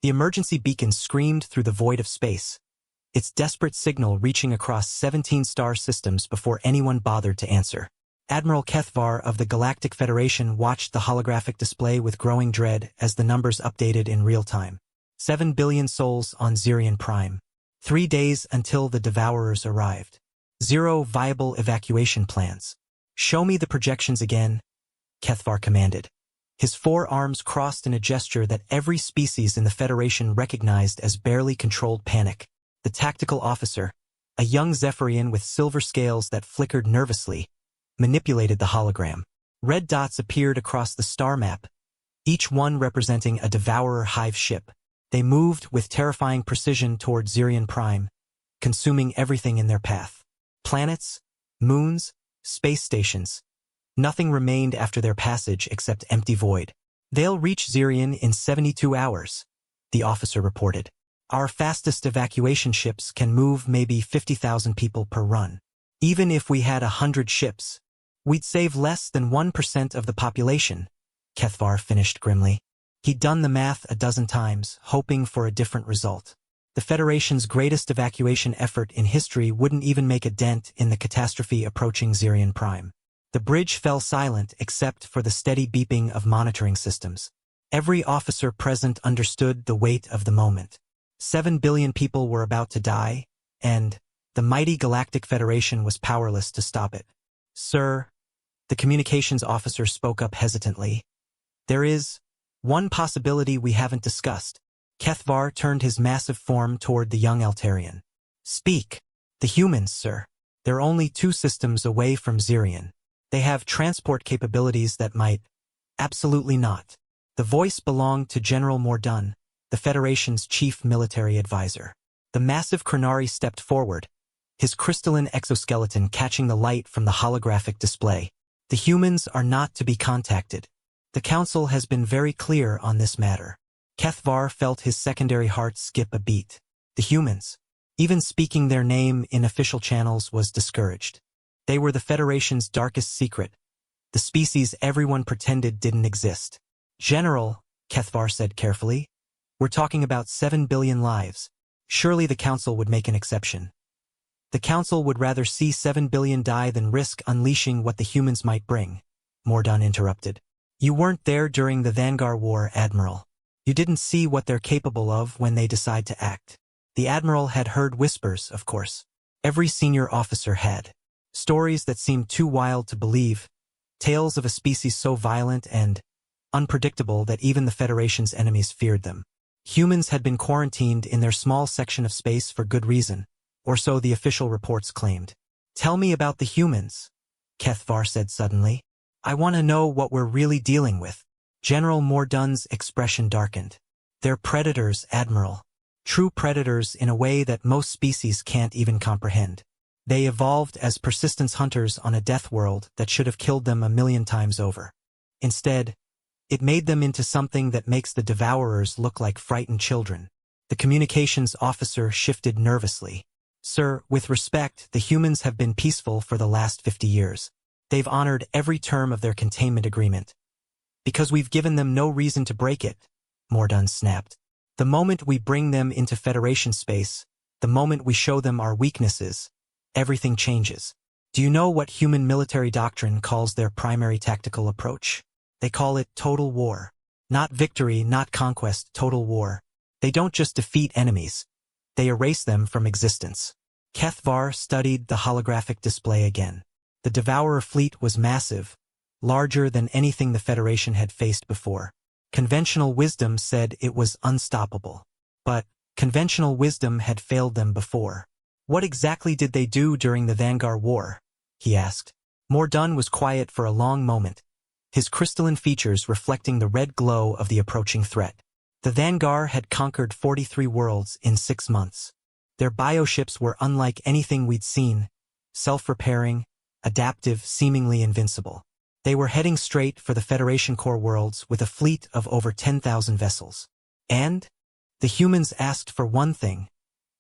The emergency beacon screamed through the void of space, its desperate signal reaching across 17 star systems before anyone bothered to answer. Admiral Kethvar of the Galactic Federation watched the holographic display with growing dread as the numbers updated in real time. 7 billion souls on Zirion Prime. 3 days until the Devourers arrived. 0 viable evacuation plans. Show me the projections again, Kethvar commanded. His 4 arms crossed in a gesture that every species in the Federation recognized as barely controlled panic. The tactical officer, a young Zephyrian with silver scales that flickered nervously, manipulated the hologram. Red dots appeared across the star map, each one representing a Devourer hive ship. They moved with terrifying precision toward Zirion Prime, consuming everything in their path. Planets, moons, space stations. Nothing remained after their passage except empty void. They'll reach Zirion in 72 hours, the officer reported. Our fastest evacuation ships can move maybe 50,000 people per run. Even if we had 100 ships, we'd save less than 1% of the population, Kethvar finished grimly. He'd done the math a dozen times, hoping for a different result. The Federation's greatest evacuation effort in history wouldn't even make a dent in the catastrophe approaching Zirion Prime. The bridge fell silent except for the steady beeping of monitoring systems. Every officer present understood the weight of the moment. 7 billion people were about to die, and the mighty Galactic Federation was powerless to stop it. Sir, the communications officer spoke up hesitantly. There is one possibility we haven't discussed. Kethvar turned his massive form toward the young Altarian. Speak. The humans, sir. They're only 2 systems away from Zirion. They have transport capabilities that might... Absolutely not. The voice belonged to General Mordun, the Federation's chief military advisor. The massive Krenari stepped forward, his crystalline exoskeleton catching the light from the holographic display. The humans are not to be contacted. The Council has been very clear on this matter. Kethvar felt his secondary heart skip a beat. The humans. Even speaking their name in official channels was discouraged. They were the Federation's darkest secret, the species everyone pretended didn't exist. General, Kethvar said carefully, we're talking about 7 billion lives. Surely the Council would make an exception. The Council would rather see 7 billion die than risk unleashing what the humans might bring, Mordun interrupted. You weren't there during the Vanguard War, Admiral. You didn't see what they're capable of when they decide to act. The Admiral had heard whispers, of course. Every senior officer had. Stories that seemed too wild to believe, tales of a species so violent and unpredictable that even the Federation's enemies feared them. Humans had been quarantined in their small section of space for good reason, or so the official reports claimed. Tell me about the humans, Kethvar said suddenly. I want to know what we're really dealing with. General Mordun's expression darkened. They're predators, Admiral. True predators in a way that most species can't even comprehend. They evolved as persistence hunters on a death world that should have killed them 1,000,000 times over. Instead, it made them into something that makes the Devourers look like frightened children. The communications officer shifted nervously. Sir, with respect, the humans have been peaceful for the last 50 years. They've honored every term of their containment agreement. Because we've given them no reason to break it, Mordun snapped. The moment we bring them into Federation space, the moment we show them our weaknesses, everything changes. Do you know what human military doctrine calls their primary tactical approach? They call it total war. Not victory, not conquest, total war. They don't just defeat enemies. They erase them from existence. Kethvar studied the holographic display again. The Devourer fleet was massive, larger than anything the Federation had faced before. Conventional wisdom said it was unstoppable. But conventional wisdom had failed them before. What exactly did they do during the Vanguard War? He asked. Mordun was quiet for a long moment, his crystalline features reflecting the red glow of the approaching threat. The Vanguard had conquered 43 worlds in 6 months. Their bioships were unlike anything we'd seen, self-repairing, adaptive, seemingly invincible. They were heading straight for the Federation core worlds with a fleet of over 10,000 vessels. And the humans asked for one thing: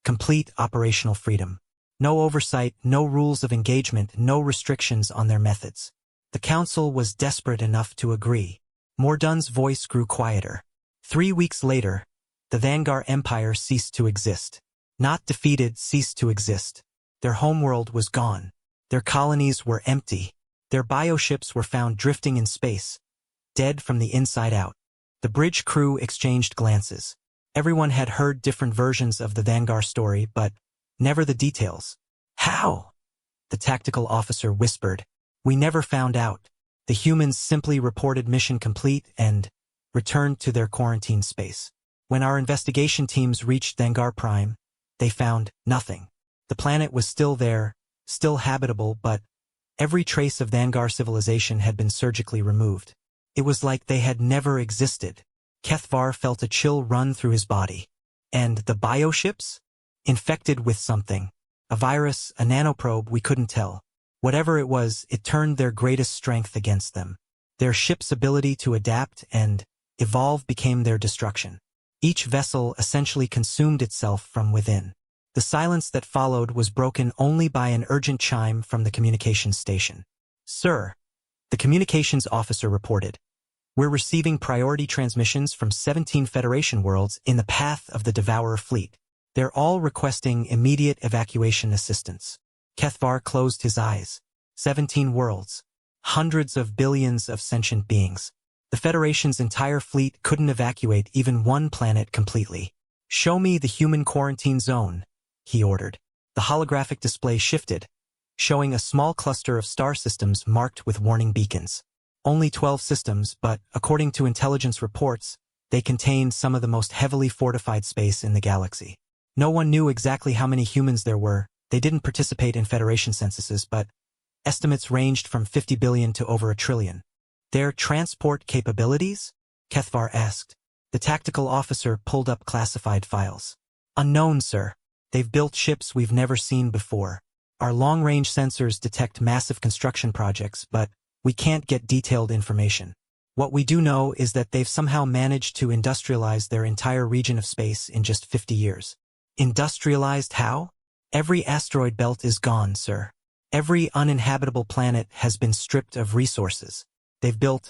complete operational freedom. No oversight, no rules of engagement, no restrictions on their methods. The Council was desperate enough to agree. Mordun's voice grew quieter. 3 weeks later, The Vanguard Empire ceased to exist. Not defeated, ceased to exist. Their homeworld was gone. Their colonies were empty. Their bioships were found drifting in space, dead from the inside out. The bridge crew exchanged glances. Everyone had heard different versions of the Vanguard story, but never the details. How? The tactical officer whispered. We never found out. The humans simply reported mission complete and returned to their quarantine space. When our investigation teams reached Vanguard Prime, they found nothing. The planet was still there, still habitable, but every trace of Vanguard civilization had been surgically removed. It was like they had never existed. Kethvar felt a chill run through his body. And the bioships? Infected with something. A virus, a nanoprobe, we couldn't tell. Whatever it was, it turned their greatest strength against them. Their ship's ability to adapt and evolve became their destruction. Each vessel essentially consumed itself from within. The silence that followed was broken only by an urgent chime from the communications station. Sir, the communications officer reported. We're receiving priority transmissions from 17 Federation worlds in the path of the Devourer fleet. They're all requesting immediate evacuation assistance. Kethvar closed his eyes. 17 worlds. Hundreds of billions of sentient beings. The Federation's entire fleet couldn't evacuate even one planet completely. Show me the human quarantine zone, he ordered. The holographic display shifted, showing a small cluster of star systems marked with warning beacons. Only 12 systems, but according to intelligence reports, they contained some of the most heavily fortified space in the galaxy. No one knew exactly how many humans there were. They didn't participate in Federation censuses, but estimates ranged from 50 billion to over 1 trillion. Their transport capabilities? Kethvar asked. The tactical officer pulled up classified files. Unknown, sir. They've built ships we've never seen before. Our long-range sensors detect massive construction projects, but we can't get detailed information. What we do know is that they've somehow managed to industrialize their entire region of space in just 50 years. Industrialized how? Every asteroid belt is gone, sir. Every uninhabitable planet has been stripped of resources. They've built,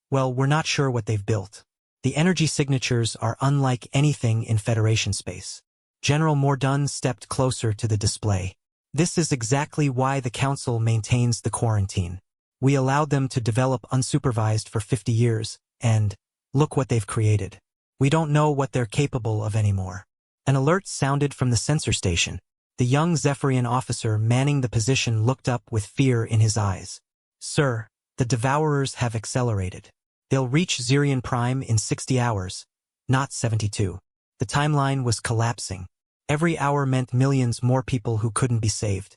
well, we're not sure what they've built. The energy signatures are unlike anything in Federation space. General Mordun stepped closer to the display. This is exactly why the Council maintains the quarantine. We allowed them to develop unsupervised for 50 years, and look what they've created. We don't know what they're capable of anymore. An alert sounded from the sensor station. The young Zephyrian officer manning the position looked up with fear in his eyes. Sir, the Devourers have accelerated. They'll reach Zirian Prime in 60 hours, not 72. The timeline was collapsing. Every hour meant millions more people who couldn't be saved.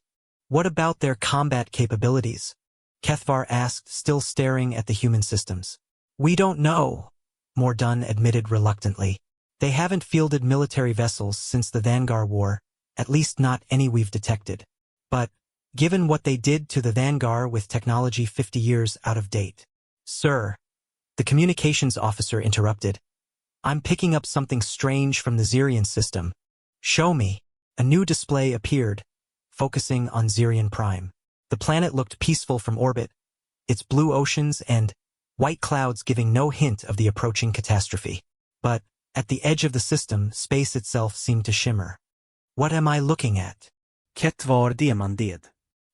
What about their combat capabilities? Kethvar asked, still staring at the human systems. We don't know, Mordun admitted reluctantly. They haven't fielded military vessels since the Vanguard War, at least not any we've detected. But, given what they did to the Vanguard with technology 50 years out of date. Sir, the communications officer interrupted. I'm picking up something strange from the Zirian system. Show me. A new display appeared, focusing on Zirian Prime. The planet looked peaceful from orbit, its blue oceans and white clouds giving no hint of the approaching catastrophe. But, at the edge of the system, space itself seemed to shimmer. What am I looking at? Kethvar demanded.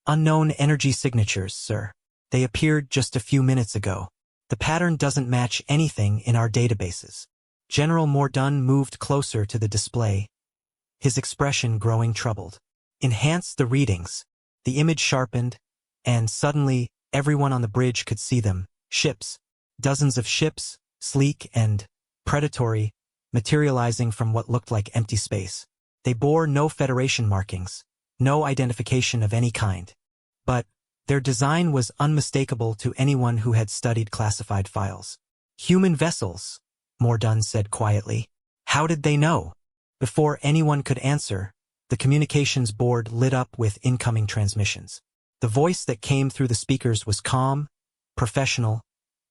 Unknown energy signatures, sir. They appeared just a few minutes ago. The pattern doesn't match anything in our databases. General Mordun moved closer to the display, his expression growing troubled. Enhance the readings. The image sharpened, and suddenly, everyone on the bridge could see them. Ships. Dozens of ships, sleek and predatory, materializing from what looked like empty space. They bore no Federation markings, no identification of any kind. But their design was unmistakable to anyone who had studied classified files. Human vessels, Mordun said quietly. How did they know? Before anyone could answer, the communications board lit up with incoming transmissions. The voice that came through the speakers was calm, professional,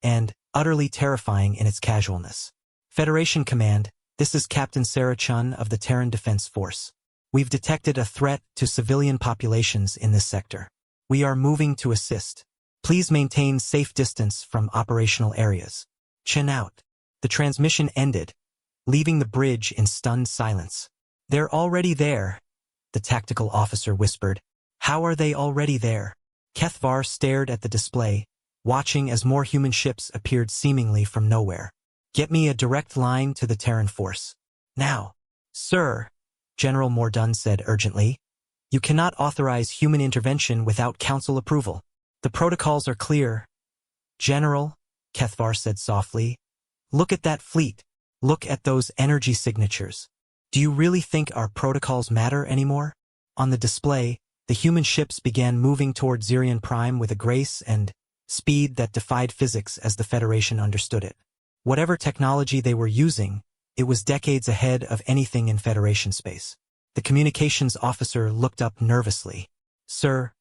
and utterly terrifying in its casualness. Federation Command, this is Captain Sarah Chun of the Terran Defense Force. We've detected a threat to civilian populations in this sector. We are moving to assist. Please maintain safe distance from operational areas. Chin out. The transmission ended, leaving the bridge in stunned silence. "They're already there," the tactical officer whispered. "How are they already there?" Kethvar stared at the display, watching as more human ships appeared seemingly from nowhere. "Get me a direct line to the Terran force. Now." "Sir," General Mordun said urgently, "you cannot authorize human intervention without council approval. The protocols are clear." "General," Kethvar said softly, "look at that fleet. Look at those energy signatures. Do you really think our protocols matter anymore?" On the display, the human ships began moving toward Zirion Prime with a grace and speed that defied physics as the Federation understood it. Whatever technology they were using, it was decades ahead of anything in Federation space. The communications officer looked up nervously. "Sir,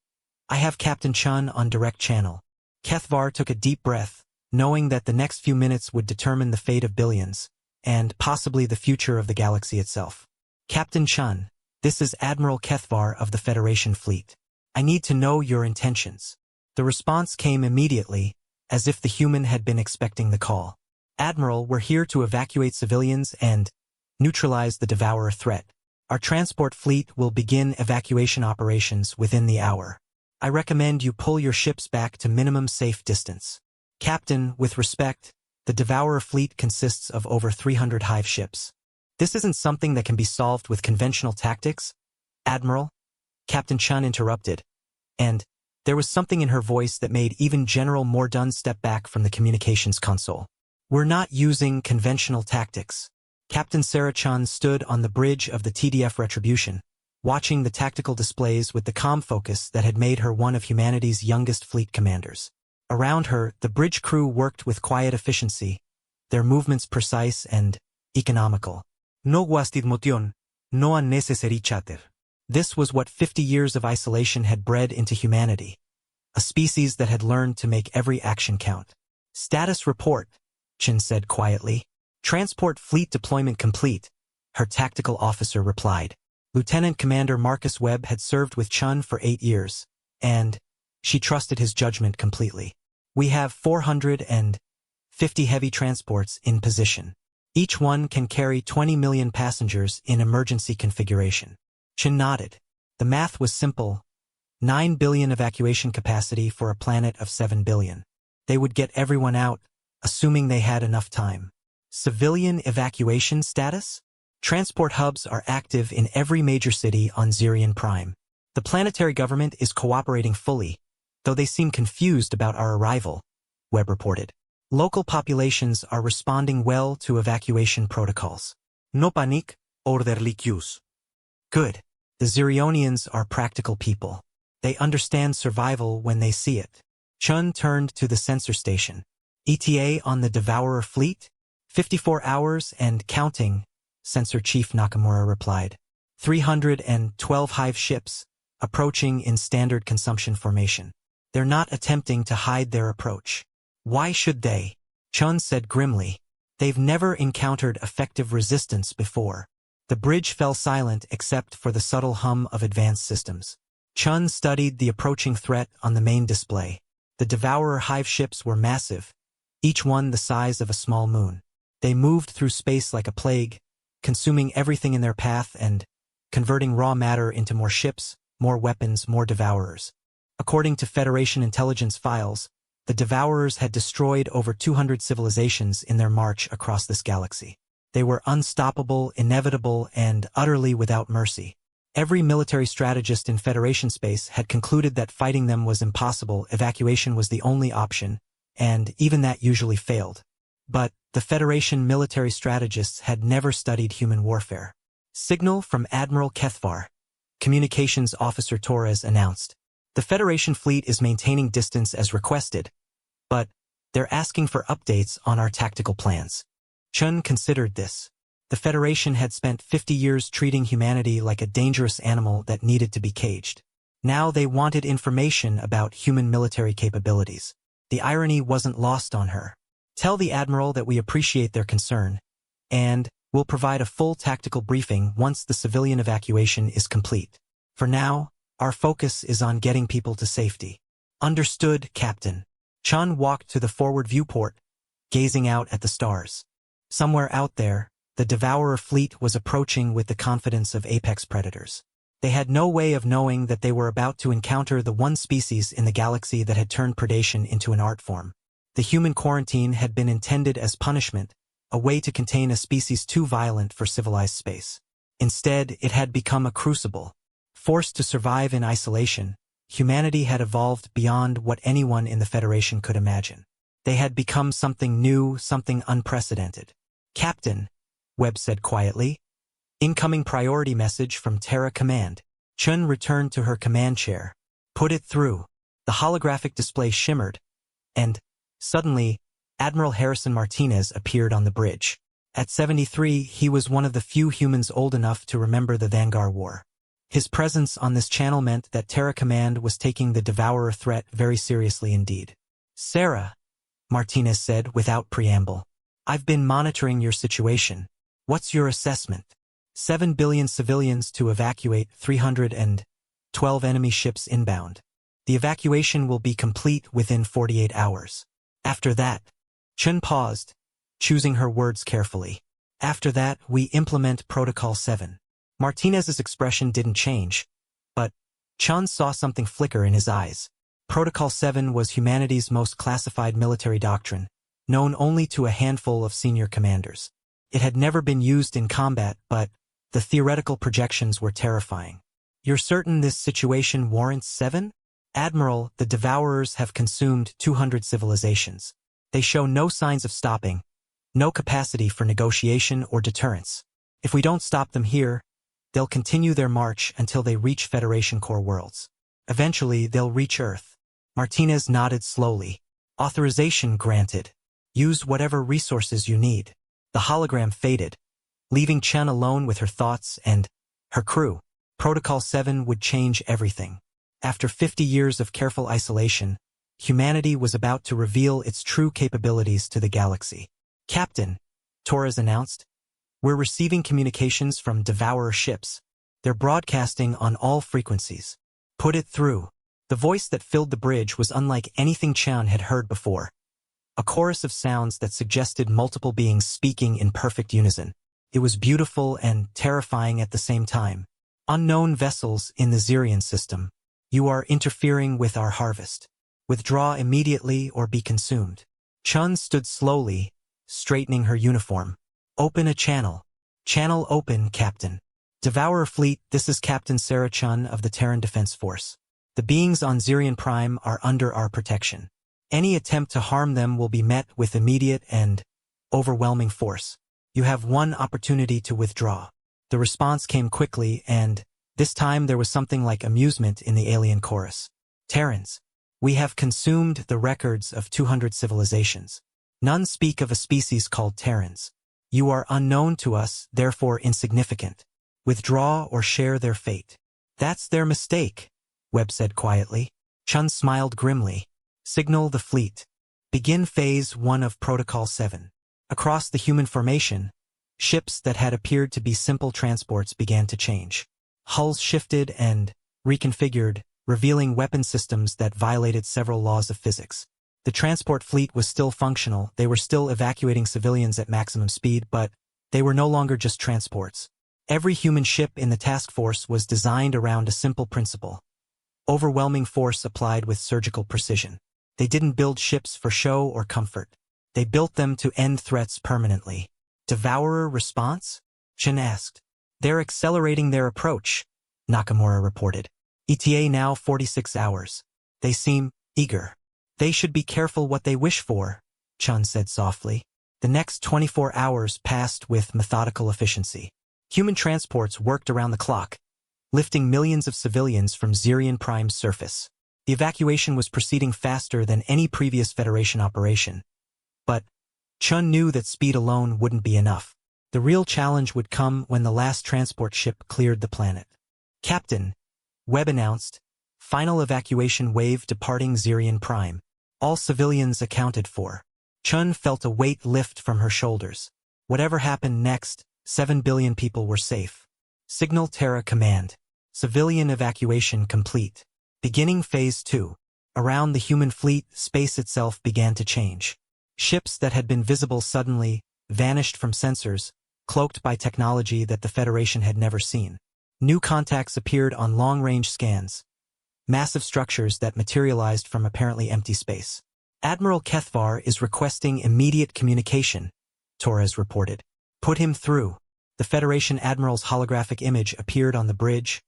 I have Captain Chun on direct channel." Kethvar took a deep breath, knowing that the next few minutes would determine the fate of billions, and possibly the future of the galaxy itself. "Captain Chun, this is Admiral Kethvar of the Federation fleet. I need to know your intentions." The response came immediately, as if the human had been expecting the call. "Admiral, we're here to evacuate civilians and neutralize the Devourer threat. Our transport fleet will begin evacuation operations within the hour. I recommend you pull your ships back to minimum safe distance." "Captain, with respect, the Devourer fleet consists of over 300 hive ships. This isn't something that can be solved with conventional tactics, Admiral," Captain Chun interrupted, and there was something in her voice that made even General Mordun step back from the communications console. "We're not using conventional tactics." Captain Sarah Chun stood on the bridge of the TDF Retribution, watching the tactical displays with the calm focus that had made her one of humanity's youngest fleet commanders. Around her, the bridge crew worked with quiet efficiency, their movements precise and economical. "No guastid motion, no unnecessary chatter." This was what 50 years of isolation had bred into humanity, a species that had learned to make every action count. "Status report," Chin said quietly. "Transport fleet deployment complete," her tactical officer replied. Lieutenant Commander Marcus Webb had served with Chun for 8 years, and she trusted his judgment completely. "We have 450 heavy transports in position. Each one can carry 20 million passengers in emergency configuration." Chin nodded. The math was simple. 9 billion evacuation capacity for a planet of 7 billion. They would get everyone out, assuming they had enough time. Civilian evacuation status? Transport hubs are active in every major city on Zirion Prime. The planetary government is cooperating fully, though they seem confused about our arrival, Webb reported. Local populations are responding well to evacuation protocols. "No panique, orderly cues." Good. The Zirionians are practical people. They understand survival when they see it. Chun turned to the sensor station. "ETA on the Devourer fleet?" 54 hours and counting, Sensor Chief Nakamura replied. 312 hive ships, approaching in standard consumption formation. They're not attempting to hide their approach. "Why should they?" Chun said grimly. "They've never encountered effective resistance before." The bridge fell silent except for the subtle hum of advanced systems. Chun studied the approaching threat on the main display. The Devourer hive ships were massive, each one the size of a small moon. They moved through space like a plague, consuming everything in their path and converting raw matter into more ships, more weapons, more Devourers. According to Federation intelligence files, the Devourers had destroyed over 200 civilizations in their march across this galaxy. They were unstoppable, inevitable, and utterly without mercy. Every military strategist in Federation space had concluded that fighting them was impossible, evacuation was the only option, and even that usually failed. But the Federation military strategists had never studied human warfare. "Signal from Admiral Kethvar," Communications Officer Torres announced. "The Federation fleet is maintaining distance as requested, but they're asking for updates on our tactical plans." Chun considered this. The Federation had spent 50 years treating humanity like a dangerous animal that needed to be caged. Now they wanted information about human military capabilities. The irony wasn't lost on her. "Tell the Admiral that we appreciate their concern, and we'll provide a full tactical briefing once the civilian evacuation is complete. For now, our focus is on getting people to safety." "Understood, Captain." Chun walked to the forward viewport, gazing out at the stars. Somewhere out there, The Devourer fleet was approaching with the confidence of apex predators. They had no way of knowing that they were about to encounter the one species in the galaxy that had turned predation into an art form. The human quarantine had been intended as punishment, a way to contain a species too violent for civilized space. Instead, it had become a crucible. Forced to survive in isolation, humanity had evolved beyond what anyone in the Federation could imagine. They had become something new, something unprecedented. "Captain," Webb said quietly. "Incoming priority message from Terra Command." Chun returned to her command chair. "Put it through." The holographic display shimmered, and, suddenly, Admiral Harrison Martinez appeared on the bridge. At 73, he was one of the few humans old enough to remember the Vanguard War. His presence on this channel meant that Terra Command was taking the Devourer threat very seriously indeed. "Sarah," Martinez said without preamble, "I've been monitoring your situation. What's your assessment?" 7 billion civilians to evacuate, 312 enemy ships inbound. The evacuation will be complete within 48 hours. After that, Chun paused, choosing her words carefully. "After that, we implement Protocol 7. Martinez's expression didn't change, but Chun saw something flicker in his eyes. Protocol 7 was humanity's most classified military doctrine, known only to a handful of senior commanders. It had never been used in combat, but the theoretical projections were terrifying. "You're certain this situation warrants 7? Admiral, the Devourers have consumed 200 civilizations. They show no signs of stopping, no capacity for negotiation or deterrence. If we don't stop them here, they'll continue their march until they reach Federation core worlds. Eventually, they'll reach Earth." Martinez nodded slowly. "Authorization granted. Use whatever resources you need." The hologram faded, leaving Chen alone with her thoughts and her crew. Protocol 7 would change everything. After 50 years of careful isolation, humanity was about to reveal its true capabilities to the galaxy. "Captain," Torres announced, "we're receiving communications from Devourer ships. They're broadcasting on all frequencies. Put it through." The voice that filled the bridge was unlike anything Chen had heard before. A chorus of sounds that suggested multiple beings speaking in perfect unison. It was beautiful and terrifying at the same time. "Unknown vessels in the Zirian system. You are interfering with our harvest. Withdraw immediately or be consumed." Chun stood slowly, straightening her uniform. "Open a channel." "Channel open, Captain." "Devourer Fleet, this is Captain Sarah Chun of the Terran Defense Force. The beings on Zirian Prime are under our protection. Any attempt to harm them will be met with immediate and overwhelming force. You have one opportunity to withdraw." The response came quickly, and this time there was something like amusement in the alien chorus. "Terrans, we have consumed the records of 200 civilizations. None speak of a species called Terrans. You are unknown to us, therefore insignificant. Withdraw or share their fate." "That's their mistake," Webb said quietly. Chun smiled grimly. "Signal the fleet. Begin Phase 1 of Protocol 7. Across the human formation, ships that had appeared to be simple transports began to change. Hulls shifted and reconfigured, revealing weapon systems that violated several laws of physics. The transport fleet was still functional, they were still evacuating civilians at maximum speed, but they were no longer just transports. Every human ship in the task force was designed around a simple principle: overwhelming force applied with surgical precision. They didn't build ships for show or comfort. They built them to end threats permanently. "Devourer response?" Chen asked. "They're accelerating their approach," Nakamura reported. "ETA now 46 hours. They seem eager." "They should be careful what they wish for," Chun said softly. The next 24 hours passed with methodical efficiency. Human transports worked around the clock, lifting millions of civilians from Zirian Prime's surface. The evacuation was proceeding faster than any previous Federation operation. But Chun knew that speed alone wouldn't be enough. The real challenge would come when the last transport ship cleared the planet. "Captain," Webb announced, "final evacuation wave departing Zirian Prime. All civilians accounted for." Chun felt a weight lift from her shoulders. Whatever happened next, 7 billion people were safe. Signal Terra Command. Civilian evacuation complete. Beginning Phase 2. Around the human fleet, space itself began to change. Ships that had been visible suddenly vanished from sensors, cloaked by technology that the Federation had never seen. New contacts appeared on long-range scans, massive structures that materialized from apparently empty space. Admiral Kethvar is requesting immediate communication, Torres reported. Put him through. The Federation Admiral's holographic image appeared on the bridge,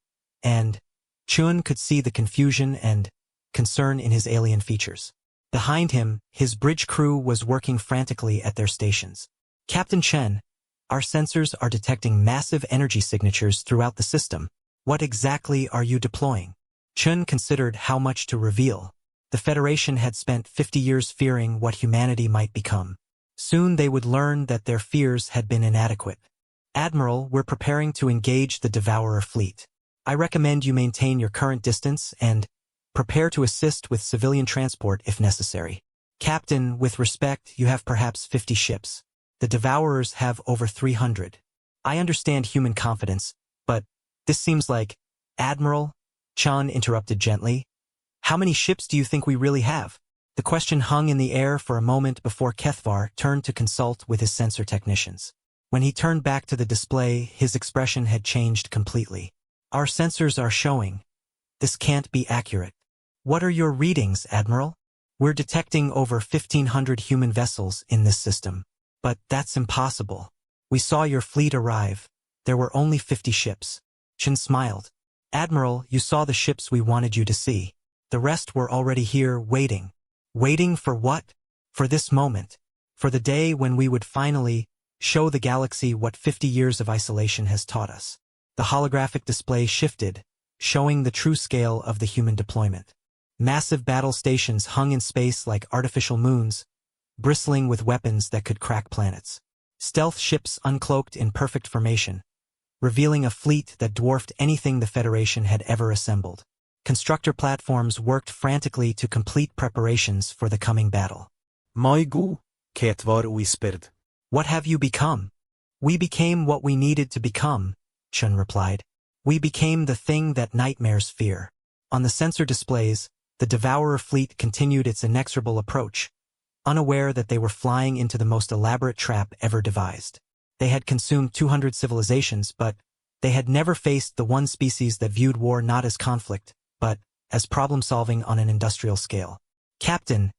and Chun could see the confusion and concern in his alien features. Behind him, his bridge crew was working frantically at their stations. Captain Chen, our sensors are detecting massive energy signatures throughout the system. What exactly are you deploying? Chun considered how much to reveal. The Federation had spent 50 years fearing what humanity might become. Soon they would learn that their fears had been inadequate. Admiral, we're preparing to engage the Devourer fleet. I recommend you maintain your current distance and prepare to assist with civilian transport if necessary. Captain, with respect, you have perhaps 50 ships. The Devourers have over 300. I understand human confidence, but this seems like... Admiral, Chan interrupted gently. How many ships do you think we really have? The question hung in the air for a moment before Kethvar turned to consult with his sensor technicians. When he turned back to the display, his expression had changed completely. Our sensors are showing. This can't be accurate. What are your readings, Admiral? We're detecting over 1,500 human vessels in this system. But that's impossible. We saw your fleet arrive. There were only 50 ships. Chin smiled. Admiral, you saw the ships we wanted you to see. The rest were already here waiting. Waiting for what? For this moment. For the day when we would finally show the galaxy what 50 years of isolation has taught us. The holographic display shifted, showing the true scale of the human deployment. Massive battle stations hung in space like artificial moons, bristling with weapons that could crack planets. Stealth ships uncloaked in perfect formation, revealing a fleet that dwarfed anything the Federation had ever assembled. Constructor platforms worked frantically to complete preparations for the coming battle. Moigu, Kethvar whispered. What have you become? We became what we needed to become, Chun replied. We became the thing that nightmares fear. On the sensor displays, the Devourer fleet continued its inexorable approach, unaware that they were flying into the most elaborate trap ever devised. They had consumed 200 civilizations, but they had never faced the one species that viewed war not as conflict, but as problem-solving on an industrial scale. Captain,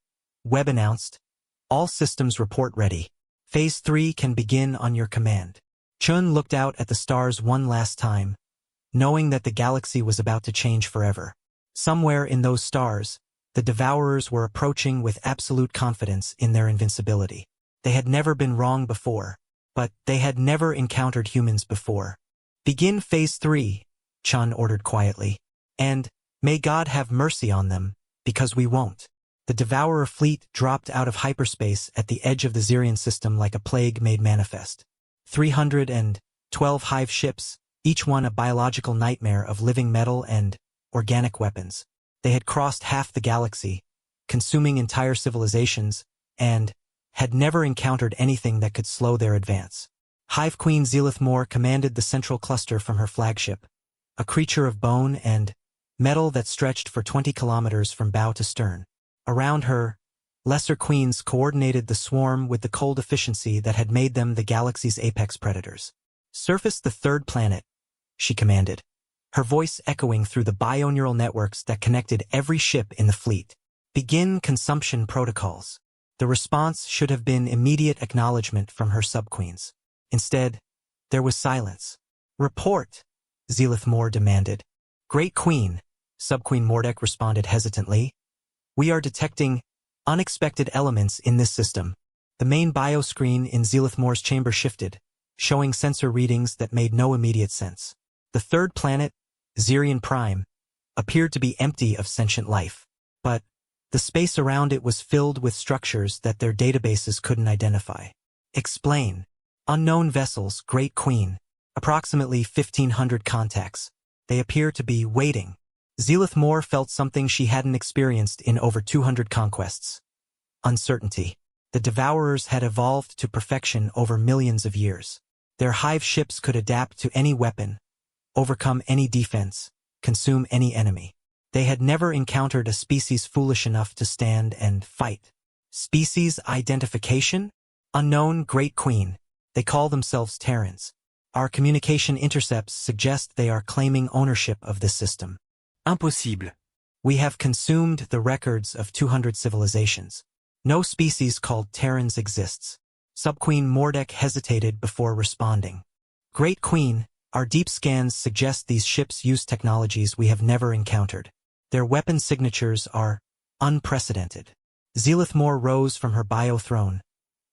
Webb announced, all systems report ready. Phase 3 can begin on your command. Chun looked out at the stars one last time, knowing that the galaxy was about to change forever. Somewhere in those stars, the Devourers were approaching with absolute confidence in their invincibility. They had never been wrong before, but they had never encountered humans before. Begin Phase 3, Chun ordered quietly. And, may God have mercy on them, because we won't. The Devourer fleet dropped out of hyperspace at the edge of the Zirian system like a plague made manifest. 312 hive ships, each one a biological nightmare of living metal and organic weapons. They had crossed half the galaxy, consuming entire civilizations, and had never encountered anything that could slow their advance. Hive Queen Zelith Moore commanded the central cluster from her flagship, a creature of bone and metal that stretched for 20 kilometers from bow to stern. Around her, lesser queens coordinated the swarm with the cold efficiency that had made them the galaxy's apex predators. Surface the third planet, she commanded, her voice echoing through the bioneural networks that connected every ship in the fleet. Begin consumption protocols. The response should have been immediate acknowledgement from her subqueens. Instead, there was silence. Report, Zelith Moore demanded. Great Queen, Subqueen Mordek responded hesitantly. We are detecting unexpected elements in this system. The main bioscreen in Zelith Moore's chamber shifted, showing sensor readings that made no immediate sense. The third planet, Zirian Prime, appeared to be empty of sentient life, but the space around it was filled with structures that their databases couldn't identify. Explain. Unknown vessels, Great Queen. Approximately 1,500 contacts. They appear to be waiting. Zelith Moore felt something she hadn't experienced in over 200 conquests. Uncertainty. The Devourers had evolved to perfection over millions of years. Their hive ships could adapt to any weapon, overcome any defense, consume any enemy. They had never encountered a species foolish enough to stand and fight. Species identification? Unknown Great Queen. They call themselves Terrans. Our communication intercepts suggest they are claiming ownership of this system. Impossible. We have consumed the records of 200 civilizations. No species called Terrans exists. Subqueen Mordek hesitated before responding. Great Queen, our deep scans suggest these ships use technologies we have never encountered. Their weapon signatures are unprecedented. Zelithmore rose from her bio-throne,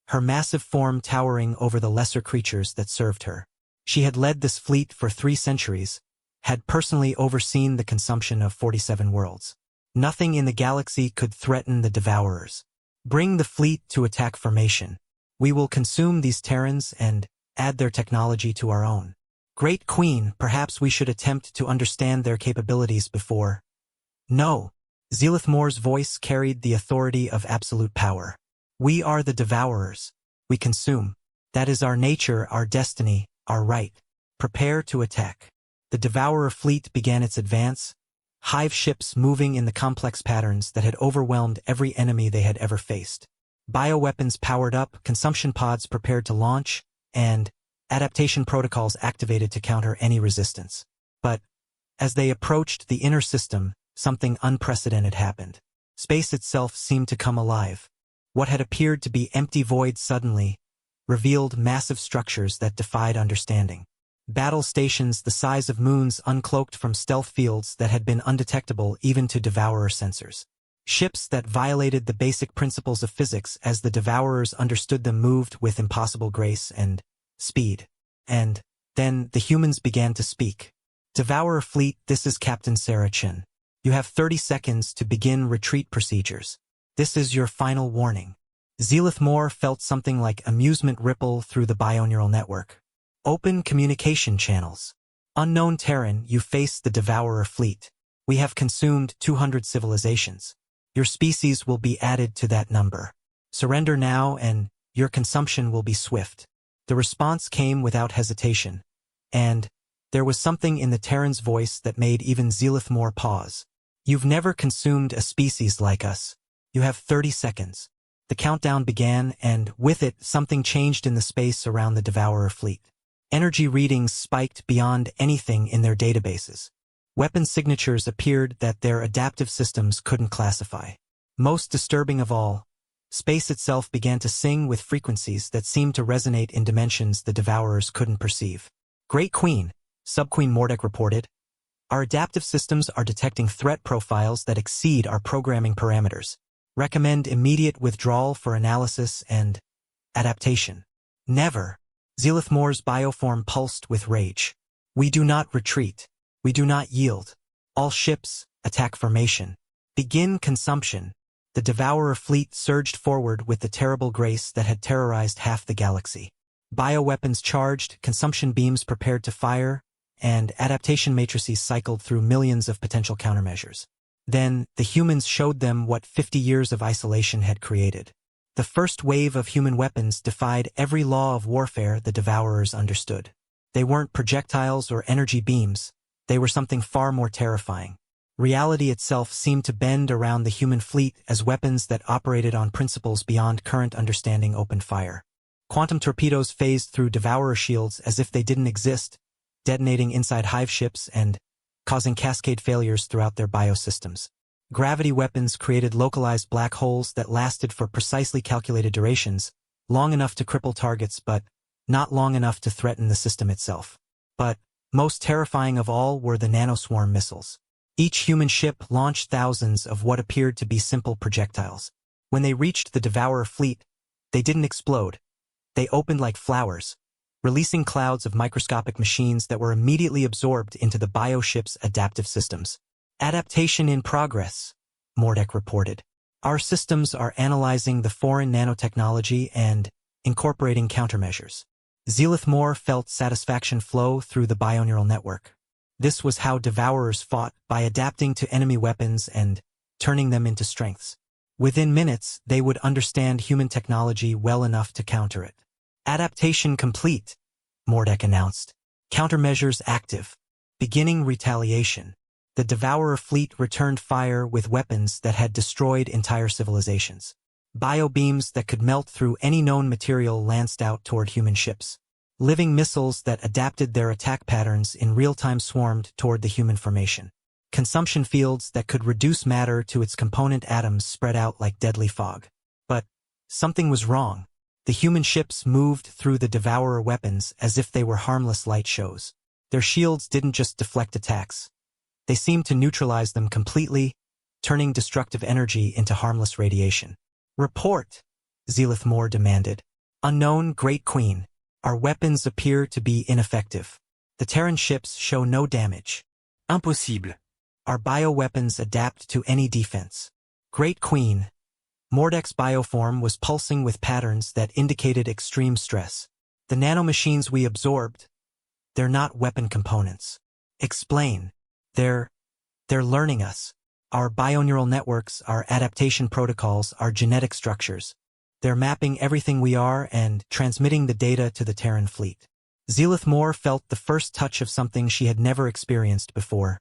her massive form towering over the lesser creatures that served her. She had led this fleet for 3 centuries, had personally overseen the consumption of 47 worlds. Nothing in the galaxy could threaten the Devourers. Bring the fleet to attack formation. We will consume these Terrans and add their technology to our own. Great Queen, perhaps we should attempt to understand their capabilities before. No. Zelithmore's voice carried the authority of absolute power. We are the Devourers. We consume. That is our nature, our destiny, our right. Prepare to attack. The Devourer fleet began its advance, hive ships moving in the complex patterns that had overwhelmed every enemy they had ever faced. Bioweapons powered up, consumption pods prepared to launch, and adaptation protocols activated to counter any resistance. But as they approached the inner system, something unprecedented happened. Space itself seemed to come alive. What had appeared to be empty void suddenly revealed massive structures that defied understanding. Battle stations the size of moons uncloaked from stealth fields that had been undetectable even to Devourer sensors. Ships that violated the basic principles of physics as the Devourers understood them moved with impossible grace and speed. And then the humans began to speak. Devourer fleet, this is Captain Sarah Chin. You have 30 seconds to begin retreat procedures. This is your final warning. Zelithmore felt something like amusement ripple through the bioneural network. Open communication channels. Unknown Terran, you face the Devourer fleet. We have consumed 200 civilizations. Your species will be added to that number. Surrender now and your consumption will be swift. The response came without hesitation, and there was something in the Terran's voice that made even Zelithmore pause. You've never consumed a species like us. You have 30 seconds. The countdown began, and with it, something changed in the space around the Devourer fleet. Energy readings spiked beyond anything in their databases. Weapon signatures appeared that their adaptive systems couldn't classify. Most disturbing of all, space itself began to sing with frequencies that seemed to resonate in dimensions the Devourers couldn't perceive. Great Queen, Subqueen Mordek reported, our adaptive systems are detecting threat profiles that exceed our programming parameters. Recommend immediate withdrawal for analysis and adaptation. Never. Zelithmore's bioform pulsed with rage. We do not retreat. We do not yield. All ships, attack formation. Begin consumption. The Devourer fleet surged forward with the terrible grace that had terrorized half the galaxy. Bioweapons charged, consumption beams prepared to fire, and adaptation matrices cycled through millions of potential countermeasures. Then, the humans showed them what 50 years of isolation had created. The first wave of human weapons defied every law of warfare the Devourers understood. They weren't projectiles or energy beams. They were something far more terrifying. Reality itself seemed to bend around the human fleet as weapons that operated on principles beyond current understanding opened fire. Quantum torpedoes phased through Devourer shields as if they didn't exist, detonating inside hive ships and causing cascade failures throughout their biosystems. Gravity weapons created localized black holes that lasted for precisely calculated durations, long enough to cripple targets but not long enough to threaten the system itself. But most terrifying of all were the nanoswarm missiles. Each human ship launched thousands of what appeared to be simple projectiles. When they reached the Devourer fleet, they didn't explode. They opened like flowers, releasing clouds of microscopic machines that were immediately absorbed into the bioship's adaptive systems. Adaptation in progress, Mordek reported. Our systems are analyzing the foreign nanotechnology and incorporating countermeasures. Zelithmore felt satisfaction flow through the bioneural network. This was how Devourers fought, by adapting to enemy weapons and turning them into strengths. Within minutes, they would understand human technology well enough to counter it. Adaptation complete, Mordek announced. Countermeasures active. Beginning retaliation. The Devourer fleet returned fire with weapons that had destroyed entire civilizations. Biobeams that could melt through any known material lanced out toward human ships. Living missiles that adapted their attack patterns in real-time swarmed toward the human formation. Consumption fields that could reduce matter to its component atoms spread out like deadly fog. But something was wrong. The human ships moved through the Devourer weapons as if they were harmless light shows. Their shields didn't just deflect attacks. They seemed to neutralize them completely, turning destructive energy into harmless radiation. "Report," Zealith Moore demanded. "Unknown Great Queen, our weapons appear to be ineffective. The Terran ships show no damage. Impossible. Our bioweapons adapt to any defense." Great Queen. Mordek's bioform was pulsing with patterns that indicated extreme stress. "The nanomachines we absorbed, they're not weapon components." "Explain." They're learning us. Our bioneural networks, our adaptation protocols, our genetic structures. They're mapping everything we are and transmitting the data to the Terran fleet." Zealith Moore felt the first touch of something she had never experienced before.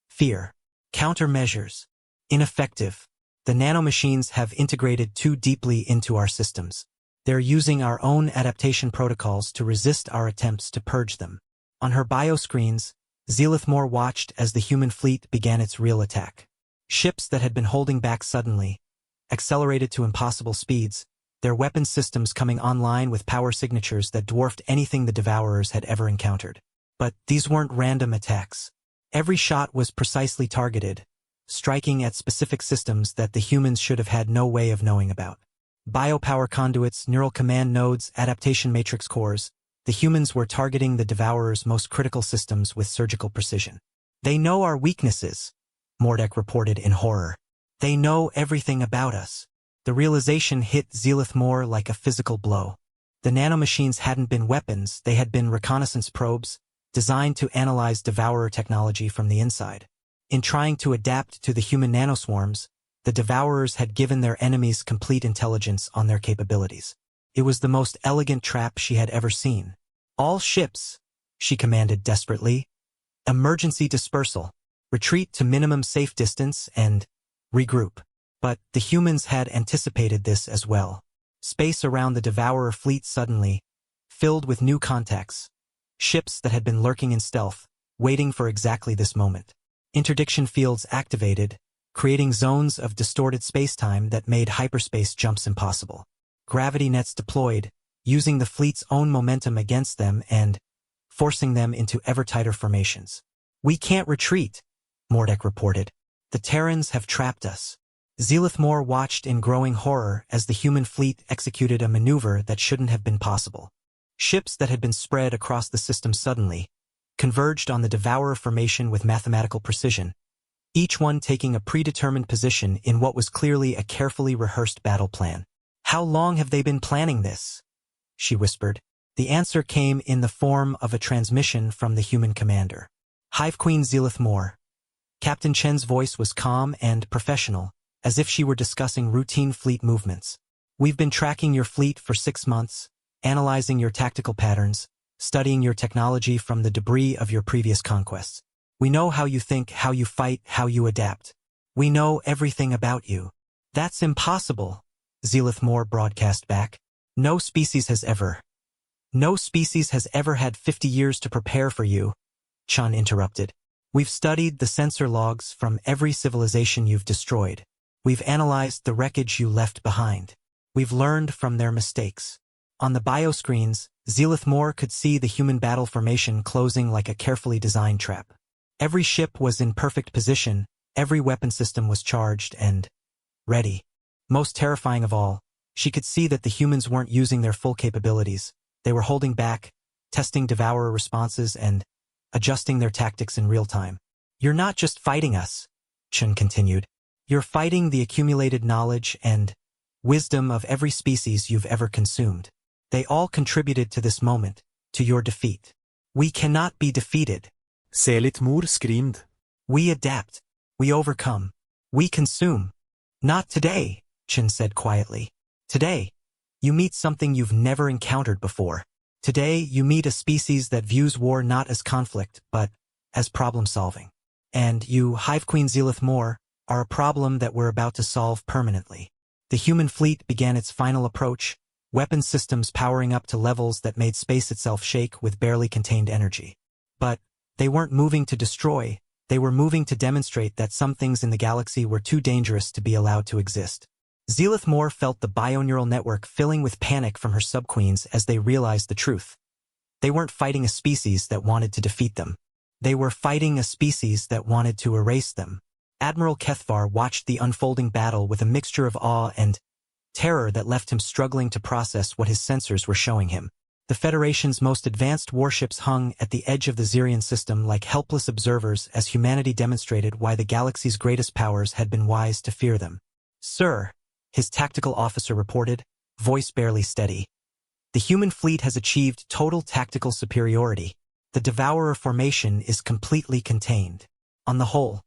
Fear. Countermeasures. Ineffective. The nanomachines have integrated too deeply into our systems. They're using our own adaptation protocols to resist our attempts to purge them. On her bioscreens, Zealith Moore watched as the human fleet began its real attack. Ships that had been holding back suddenly, accelerated to impossible speeds, their weapon systems coming online with power signatures that dwarfed anything the Devourers had ever encountered. But these weren't random attacks. Every shot was precisely targeted, striking at specific systems that the humans should have had no way of knowing about. Biopower conduits, neural command nodes, adaptation matrix cores, the humans were targeting the Devourer's most critical systems with surgical precision. "They know our weaknesses," Mordek reported in horror. "They know everything about us." The realization hit Zealith Moore like a physical blow. The nanomachines hadn't been weapons, they had been reconnaissance probes, designed to analyze Devourer technology from the inside. In trying to adapt to the human nanoswarms, the Devourers had given their enemies complete intelligence on their capabilities. It was the most elegant trap she had ever seen. "All ships," she commanded desperately. "Emergency dispersal. Retreat to minimum safe distance and regroup." But the humans had anticipated this as well. Space around the Devourer fleet suddenly filled with new contacts. Ships that had been lurking in stealth, waiting for exactly this moment. Interdiction fields activated, creating zones of distorted spacetime that made hyperspace jumps impossible. Gravity nets deployed, using the fleet's own momentum against them and forcing them into ever-tighter formations. "We can't retreat," Mordek reported. "The Terrans have trapped us." Zealith Moore watched in growing horror as the human fleet executed a maneuver that shouldn't have been possible. Ships that had been spread across the system suddenly converged on the Devourer formation with mathematical precision, each one taking a predetermined position in what was clearly a carefully rehearsed battle plan. "How long have they been planning this?" she whispered. The answer came in the form of a transmission from the human commander. "Hive Queen Zealith Moore." Captain Chen's voice was calm and professional, as if she were discussing routine fleet movements. "We've been tracking your fleet for 6 months, analyzing your tactical patterns, studying your technology from the debris of your previous conquests. We know how you think, how you fight, how you adapt. We know everything about you." "That's impossible," Zealith Moore broadcast back. No species has ever had 50 years to prepare for you," Chun interrupted. "We've studied the sensor logs from every civilization you've destroyed. We've analyzed the wreckage you left behind. We've learned from their mistakes." On the bioscreens, Zealith Moore could see the human battle formation closing like a carefully designed trap. Every ship was in perfect position, every weapon system was charged and ready. Most terrifying of all, she could see that the humans weren't using their full capabilities. They were holding back, testing Devourer responses and adjusting their tactics in real time. "You're not just fighting us," Chun continued. "You're fighting the accumulated knowledge and wisdom of every species you've ever consumed. They all contributed to this moment, to your defeat. We cannot be defeated." Zealith Moore screamed. "We adapt. We overcome. We consume." "Not today," Chun said quietly. "Today, you meet something you've never encountered before. Today, you meet a species that views war not as conflict, but as problem-solving. And you, Hive Queen Zealith Moore, are a problem that we're about to solve permanently." The human fleet began its final approach, weapon systems powering up to levels that made space itself shake with barely contained energy. But they weren't moving to destroy, they were moving to demonstrate that some things in the galaxy were too dangerous to be allowed to exist. Zealith Moore felt the bioneural network filling with panic from her subqueens as they realized the truth. They weren't fighting a species that wanted to defeat them. They were fighting a species that wanted to erase them. Admiral Kethvar watched the unfolding battle with a mixture of awe and terror that left him struggling to process what his sensors were showing him. The Federation's most advanced warships hung at the edge of the Xerian system like helpless observers as humanity demonstrated why the galaxy's greatest powers had been wise to fear them. "Sir," his tactical officer reported, voice barely steady, "the human fleet has achieved total tactical superiority. The Devourer formation is completely contained. On the whole,